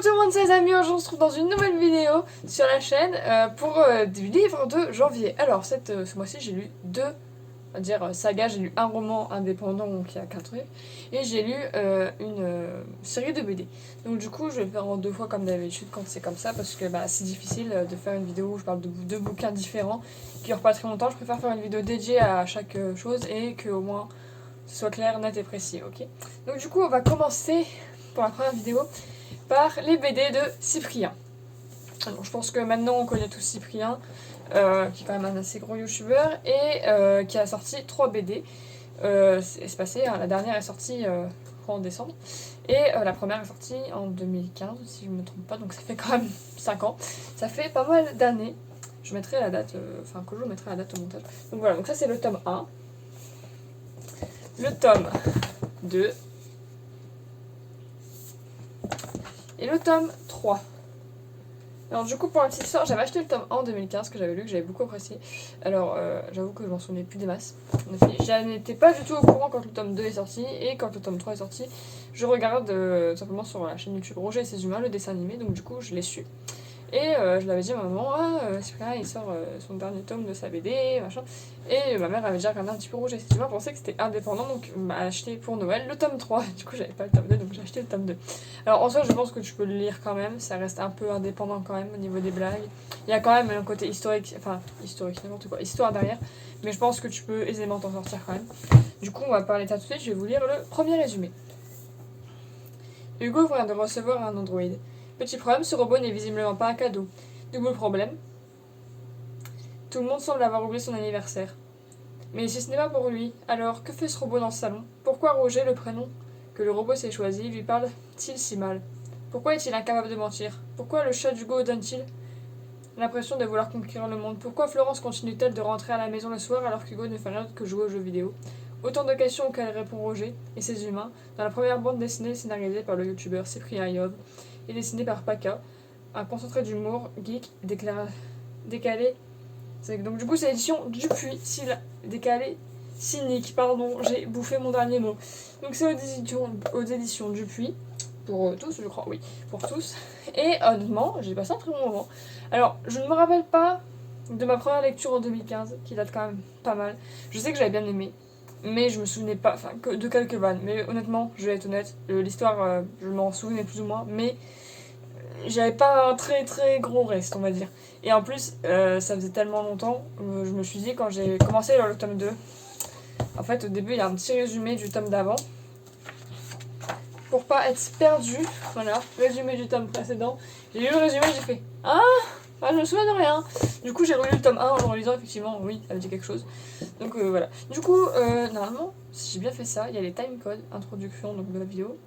tout le monde, c'est les amis, aujourd'hui on se retrouve dans une nouvelle vidéo sur la chaîne pour du livre de janvier. Alors ce mois-ci j'ai lu deux, on va dire sagas, j'ai lu un roman indépendant donc il y a 4 trucs et j'ai lu une série de BD. Donc du coup je vais le faire en 2 fois comme d'habitude quand c'est comme ça parce que c'est difficile de faire une vidéo où je parle de 2 bouquins différents qui durent pas très longtemps. Je préfère faire une vidéo dédiée à chaque chose et que au moins ce soit clair, net et précis, ok. Donc du coup on va commencer pour la première vidéo par les BD de Cyprien. Alors, je pense que maintenant on connaît tous Cyprien, qui est quand même un assez gros youtubeur, et qui a sorti 3 BD. C'est passé, hein, la dernière est sortie en décembre, et la première est sortie en 2015, si je ne me trompe pas, donc ça fait quand même 5 ans. Ça fait pas mal d'années. Je mettrai la date, je mettrai la date au montage. Donc voilà, donc ça c'est le tome 1. Le tome 2. Et le tome 3. Alors du coup pour la petite histoire, j'avais acheté le tome 1 en 2015 que j'avais lu, que j'avais beaucoup apprécié. Alors j'avoue que je m'en souvenais plus des masses. Je n'étais pas du tout au courant quand le tome 2 est sorti, et quand le tome 3 est sorti, je regarde simplement sur la chaîne YouTube Roger et ses humains, le dessin animé, donc du coup je l'ai su. Et je l'avais dit à ma maman, Cyprien il sort son dernier tome de sa BD, machin. Et ma mère avait déjà regardé un petit peu Roger et ses humains, pensait que c'était indépendant, donc m'a acheté pour Noël le tome 3. Du coup j'avais pas le tome 2, donc j'ai acheté le tome 2. Alors en soi je pense que tu peux le lire quand même, ça reste un peu indépendant quand même au niveau des blagues. Il y a quand même un côté historique, n'importe quoi, histoire derrière, mais je pense que tu peux aisément t'en sortir quand même. Du coup on va parler de ça tout de suite, je vais vous lire le premier résumé. Hugo vient de recevoir un androïde. Petit problème, ce robot n'est visiblement pas un cadeau. Double problème. Tout le monde semble avoir oublié son anniversaire. Mais si ce n'est pas pour lui, alors que fait ce robot dans ce salon? Pourquoi Roger, le prénom que le robot s'est choisi, lui parle-t-il si mal? Pourquoi est-il incapable de mentir? Pourquoi le chat d'Hugo donne-t-il l'impression de vouloir conquérir le monde? Pourquoi Florence continue-t-elle de rentrer à la maison le soir alors qu'Hugo ne fait rien d'autre que jouer aux jeux vidéo? Autant de questions auxquelles répond Roger et ses humains dans la première bande dessinée scénarisée par le youtubeur Cyprien Yob et dessinée par Paka, un concentré d'humour geek décalé. Donc du coup c'est l'édition Dupuis, décalé cynique, pardon, j'ai bouffé mon dernier mot. Donc c'est aux éditions Dupuis, pour tous je crois, oui, pour tous. Et honnêtement, j'ai passé un très bon moment. Alors je ne me rappelle pas de ma première lecture en 2015, qui date quand même pas mal. Je sais que j'avais bien aimé, mais je me souvenais pas, que de quelques vannes. Mais honnêtement, je vais être honnête, l'histoire, je m'en souvenais plus ou moins, mais j'avais pas un très très gros reste, on va dire. Et en plus, ça faisait tellement longtemps, je me suis dit quand j'ai commencé à lire le tome 2, en fait au début il y a un petit résumé du tome d'avant. Pour pas être perdu, voilà, résumé du tome précédent. J'ai lu le résumé, j'ai fait je me souviens de rien. Du coup j'ai relu le tome 1 en le relisant, effectivement, oui, ça me dit quelque chose. Donc voilà. Du coup, normalement, si j'ai bien fait ça, il y a les timecodes, introduction donc de la vidéo,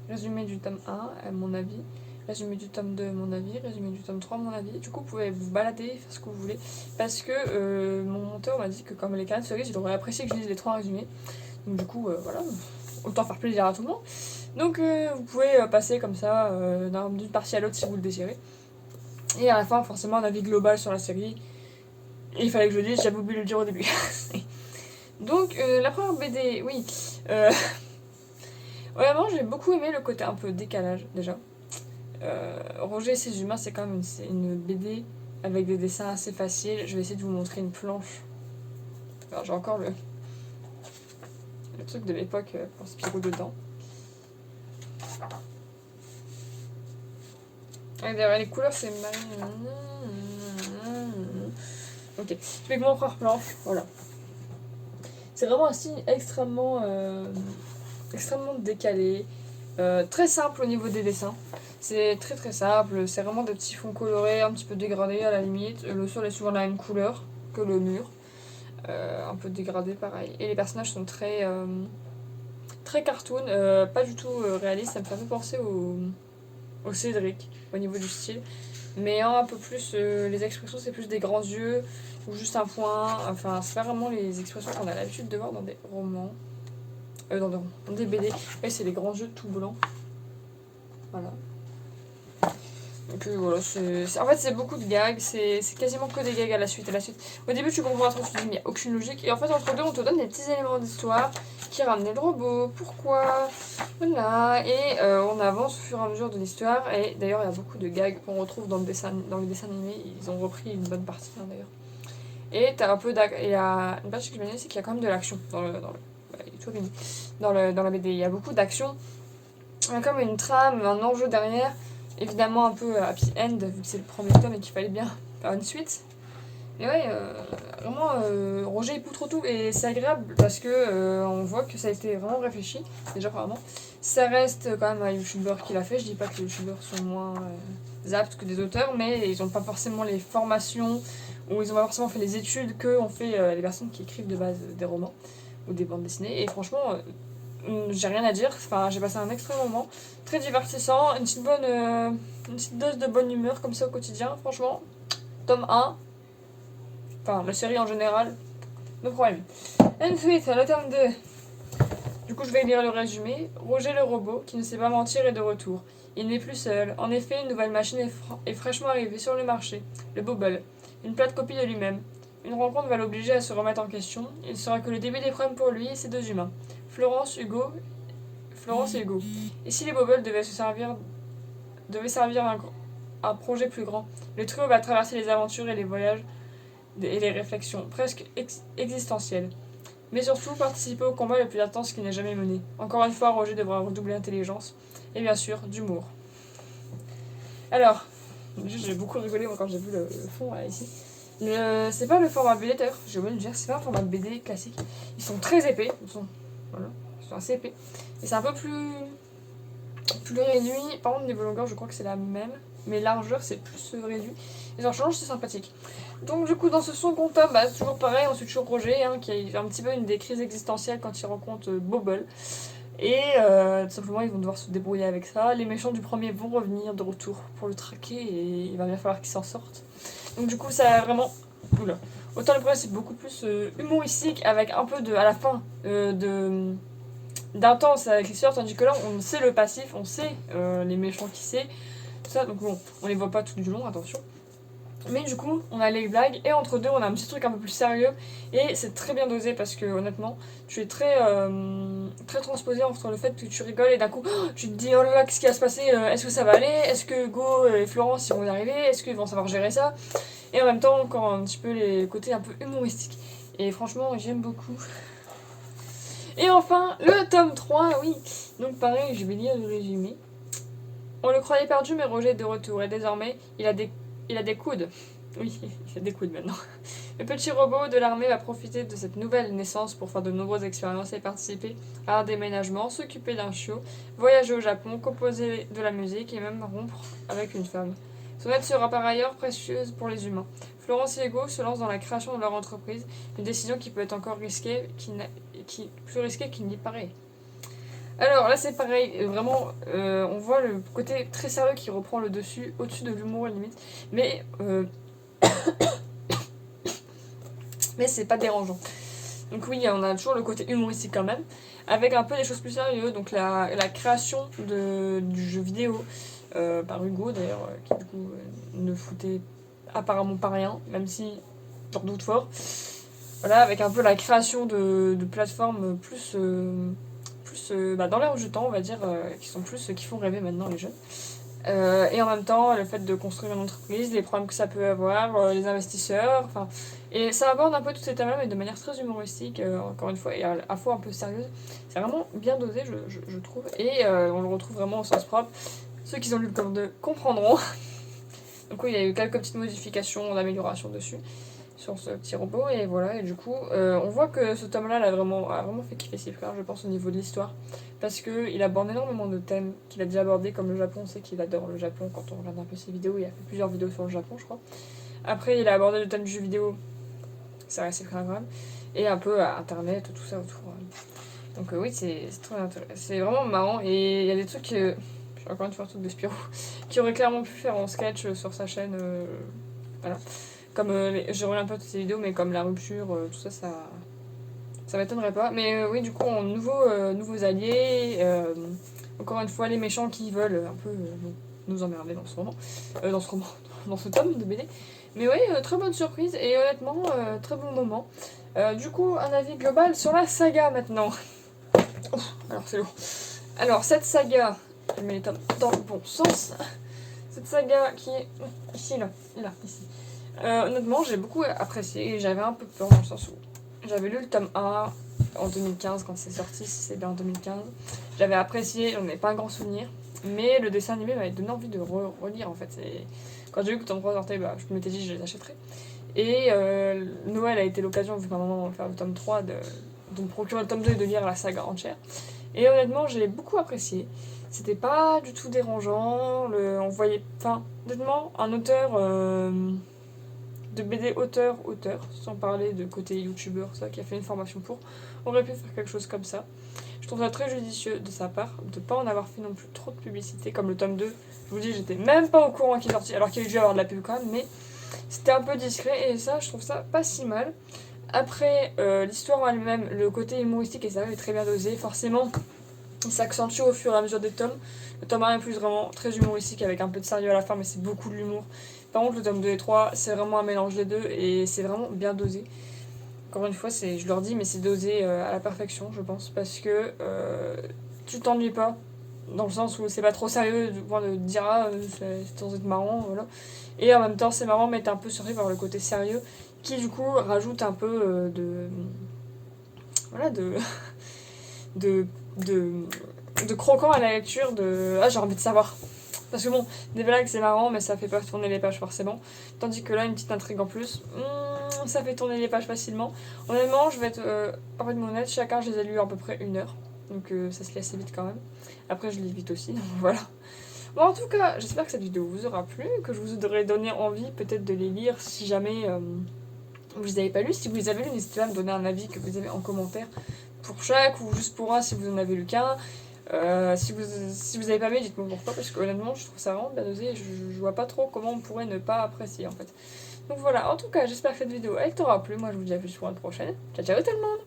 résumé du tome 1, à mon avis, résumé du tome 2, mon avis, résumé du tome 3, mon avis. Du coup, vous pouvez vous balader, faire ce que vous voulez, parce que mon monteur m'a dit que comme les cannes cerises, il aurait apprécié que je lise les 3 résumés. Donc du coup, voilà, autant faire plaisir à tout le monde. Donc vous pouvez passer comme ça d'une partie à l'autre si vous le désirez. Et à la fin, forcément, un avis global sur la série. Et il fallait que je le dise, j'avais oublié de le dire au début. Donc la première BD, oui. Vraiment, j'ai beaucoup aimé le côté un peu décalage déjà. Roger et ses humains, c'est quand même une BD avec des dessins assez faciles. Je vais essayer de vous montrer une planche. Alors j'ai encore le truc de l'époque pour Spirou dedans. Et derrière les couleurs, c'est mal. Ok, je vais vous montrer en planche. Voilà. C'est vraiment un style extrêmement décalé. Très simple au niveau des dessins. C'est très très simple. C'est vraiment des petits fonds colorés, un petit peu dégradés à la limite. Le sol est souvent de la même couleur que le mur. Un peu dégradé pareil. Et les personnages sont très cartoon, pas du tout réaliste. Ça me fait un peu penser au Cédric au niveau du style. Mais un peu plus, les expressions c'est plus des grands yeux ou juste un point. Enfin, c'est pas vraiment les expressions qu'on a l'habitude de voir dans des romans. Dans des BD. Et c'est les grands yeux tout blancs. Voilà. Et puis voilà, en fait c'est beaucoup de gags, c'est quasiment que des gags à la suite. Au début tu comprends pas trop, tu te dis mais il n'y a aucune logique. Et en fait entre deux on te donne des petits éléments d'histoire qui ramenaient le robot, pourquoi, Voilà, et on avance au fur et à mesure de l'histoire, et d'ailleurs il y a beaucoup de gags qu'on retrouve dans le dessin animé, ils ont repris une bonne partie hein, d'ailleurs. Et t'as un peu il y a une partie que je me dis, c'est qu'il y a quand même de l'action dans la BD, il y a beaucoup d'action, il y a comme une trame, un enjeu derrière, évidemment un peu happy end, vu que c'est le premier tome et qu'il fallait bien faire une suite. Mais ouais, vraiment, Roger il poutre tout et c'est agréable parce que on voit que ça a été vraiment réfléchi, déjà apparemment. Ça reste quand même un youtubeur qui l'a fait, je dis pas que les youtubeurs sont moins aptes que des auteurs, mais ils ont pas forcément les formations ou ils ont pas forcément fait les études que ont fait les personnes qui écrivent de base des romans ou des bandes dessinées. Et franchement, j'ai rien à dire, enfin j'ai passé un extrême moment, très divertissant, une petite dose de bonne humeur comme ça au quotidien, franchement. Tome 1, enfin la série en général, no problème. Ensuite, le tome 2. Du coup, je vais lire le résumé. Roger le robot, qui ne sait pas mentir, est de retour. Il n'est plus seul. En effet, une nouvelle machine est fraîchement arrivée sur le marché, le Bobble, une plate copie de lui-même. Une rencontre va l'obliger à se remettre en question. Il sera que le début des problèmes pour lui et ses deux humains, Florence et Hugo. Et si les Bobble devaient servir un projet plus grand, le trio va traverser les aventures et les voyages et les réflexions, presque existentielles. Mais surtout, participer au combat le plus intense qu'il n'ait jamais mené. Encore une fois, Roger devra redoubler d'intelligence et bien sûr d'humour. Alors, j'ai beaucoup rigolé moi, quand j'ai vu le fond là, ici. C'est pas le format BD d'ailleurs, j'ai oublié de le dire, c'est pas un format BD classique. Ils sont très épais, ils sont assez épais. Et c'est un peu plus réduit. Par contre, niveau longueur, je crois que c'est la même. Mais largeur, c'est plus réduit. Et en change, c'est sympathique. Donc, du coup, dans ce second tome, bah, c'est toujours pareil. Ensuite, toujours Roger, hein, qui a un petit peu une des crises existentielles quand il rencontre Bobble. Et tout simplement, ils vont devoir se débrouiller avec ça. Les méchants du premier vont revenir de retour pour le traquer. Et il va bien falloir qu'ils s'en sortent. Donc, du coup, ça a vraiment. Oula. Autant le premier, c'est beaucoup plus humoristique, avec un peu de. À la fin, d'intense avec l'histoire, tandis que là on sait le passif, on sait les méchants qui c'est, tout ça, donc bon, on les voit pas tout du long, attention. Mais du coup, on a les blagues, et entre deux, on a un petit truc un peu plus sérieux, et c'est très bien dosé parce que honnêtement, tu es très transposé entre le fait que tu rigoles et d'un coup, tu te dis oh là là, qu'est-ce qui va se passer, est-ce que ça va aller, est-ce que Hugo et Florence ils vont y arriver, est-ce qu'ils vont savoir gérer ça, et en même temps, encore un petit peu les côtés un peu humoristiques. Et franchement, j'aime beaucoup. Et enfin, le tome 3, oui. Donc pareil, je vais lire le résumé. On le croyait perdu, mais Roger est de retour. Et désormais, il a des coudes. Oui, il a des coudes maintenant. Le petit robot de l'armée va profiter de cette nouvelle naissance pour faire de nombreuses expériences et participer à un déménagement, s'occuper d'un chiot, voyager au Japon, composer de la musique et même rompre avec une femme. Son aide sera par ailleurs précieuse pour les humains. Florence et Hugo se lancent dans la création de leur entreprise, une décision qui peut être encore risquée, plus risquée qu'il n'y paraît. Alors là c'est pareil, vraiment on voit le côté très sérieux qui reprend le dessus, au-dessus de l'humour limite, mais c'est pas dérangeant. Donc oui, on a toujours le côté humoristique quand même, avec un peu des choses plus sérieuses, donc la création du jeu vidéo par Hugo d'ailleurs, qui du coup ne foutait apparemment pas rien, même si j'en doute fort. Voilà, avec un peu la création de plateformes plus dans l'air du temps, on va dire, qui sont plus qui font rêver maintenant les jeunes. Et en même temps, le fait de construire une entreprise, les problèmes que ça peut avoir, les investisseurs, enfin. Et ça aborde un peu tous ces thèmes-là, mais de manière très humoristique, encore une fois, et à la fois un peu sérieuse. C'est vraiment bien dosé, je trouve. Et on le retrouve vraiment au sens propre. Ceux qui ont lu le tome 2 comprendront. Donc oui, il y a eu quelques petites modifications, d'amélioration dessus, sur ce petit robot, et voilà, et du coup, on voit que ce tome-là a vraiment fait kiffer ses frères, je pense, au niveau de l'histoire, parce qu'il aborde énormément de thèmes qu'il a déjà abordés, comme le Japon, on sait qu'il adore le Japon quand on regarde un peu ses vidéos, il a fait plusieurs vidéos sur le Japon, je crois. Après, il a abordé le thème du jeu vidéo, ça reste ses frères Graham, et un peu Internet, tout ça autour. Donc oui, c'est très intéressant, c'est vraiment marrant, et il y a des trucs, je suis encore une fois truc de Spirou, qui aurait clairement pu faire en sketch sur sa chaîne, voilà. Comme je regarde pas toutes ces vidéos, mais comme la rupture, tout ça, ça m'étonnerait pas. Mais oui, du coup, on nouveaux alliés. Encore une fois, les méchants qui veulent un peu nous emmerder dans ce roman. Dans ce tome de BD. Mais oui, très bonne surprise et honnêtement, très bon moment. Du coup, un avis global sur la saga maintenant. Ouf, alors c'est lourd. Alors, cette saga, je mets les tomes dans le bon sens. Cette saga qui est ici, ici. Honnêtement, j'ai beaucoup apprécié et j'avais un peu peur dans le sens où j'avais lu le tome 1 en 2015 quand c'est sorti, si c'est bien en 2015. J'avais apprécié, j'en ai pas un grand souvenir, mais le dessin animé m'avait donné envie de relire en fait. Et quand j'ai vu que le tome 3 sortait, bah, je m'étais dit que je les achèterais. Et Noël a été l'occasion, vu qu'à un moment on va faire le tome 3, de me procurer le tome 2 et de lire la saga entière. Et honnêtement, j'ai beaucoup apprécié. C'était pas du tout dérangeant. On voyait. Enfin, honnêtement, un auteur. De BD auteur, sans parler de côté youtubeur, ça, qui a fait une formation pour, aurait pu faire quelque chose comme ça. Je trouve ça très judicieux de sa part, de pas en avoir fait non plus trop de publicité, comme le tome 2. Je vous dis, j'étais même pas au courant qu'il est sorti, alors qu'il y a dû avoir de la pub quand même, mais c'était un peu discret, et ça, je trouve ça pas si mal. Après, l'histoire en elle-même, le côté humoristique et ça est très bien dosé, forcément. Il s'accentue au fur et à mesure des tomes. Le tome 1 est plus vraiment très humoristique avec un peu de sérieux à la fin, mais c'est beaucoup de l'humour. Par contre, le tome 2 et 3, c'est vraiment un mélange des deux et c'est vraiment bien dosé. Encore une fois, je leur dis, mais c'est dosé à la perfection, je pense, parce que tu t'ennuies pas, dans le sens où c'est pas trop sérieux, du point de dire ah, c'est censé être marrant, voilà. Et en même temps, c'est marrant, mais t'es un peu surpris par le côté sérieux, qui du coup rajoute un peu voilà, de, de croquant à la lecture, de ah, j'ai envie de savoir. Parce que bon, des blagues c'est marrant, mais ça fait pas tourner les pages forcément. Tandis que là, une petite intrigue en plus, ça fait tourner les pages facilement. Honnêtement, je vais être parfaitement honnête, chacun je les ai lus à peu près 1 heure. Donc ça se lit assez vite quand même. Après, je lis vite aussi, donc voilà. Bon, en tout cas, j'espère que cette vidéo vous aura plu, que je vous aurai donné envie peut-être de les lire si jamais vous les avez pas lus. Si vous les avez lus, n'hésitez pas à me donner un avis que vous avez en commentaire pour chaque ou juste pour un si vous en avez lu qu'un. Si vous avez pas aimé, dites-moi pourquoi, parce que honnêtement, je trouve ça vraiment bien dosé et je vois pas trop comment on pourrait ne pas apprécier en fait. Donc voilà, en tout cas, j'espère que cette vidéo elle t'aura plu. Moi, je vous dis à plus pour une prochaine. Ciao, ciao tout le monde!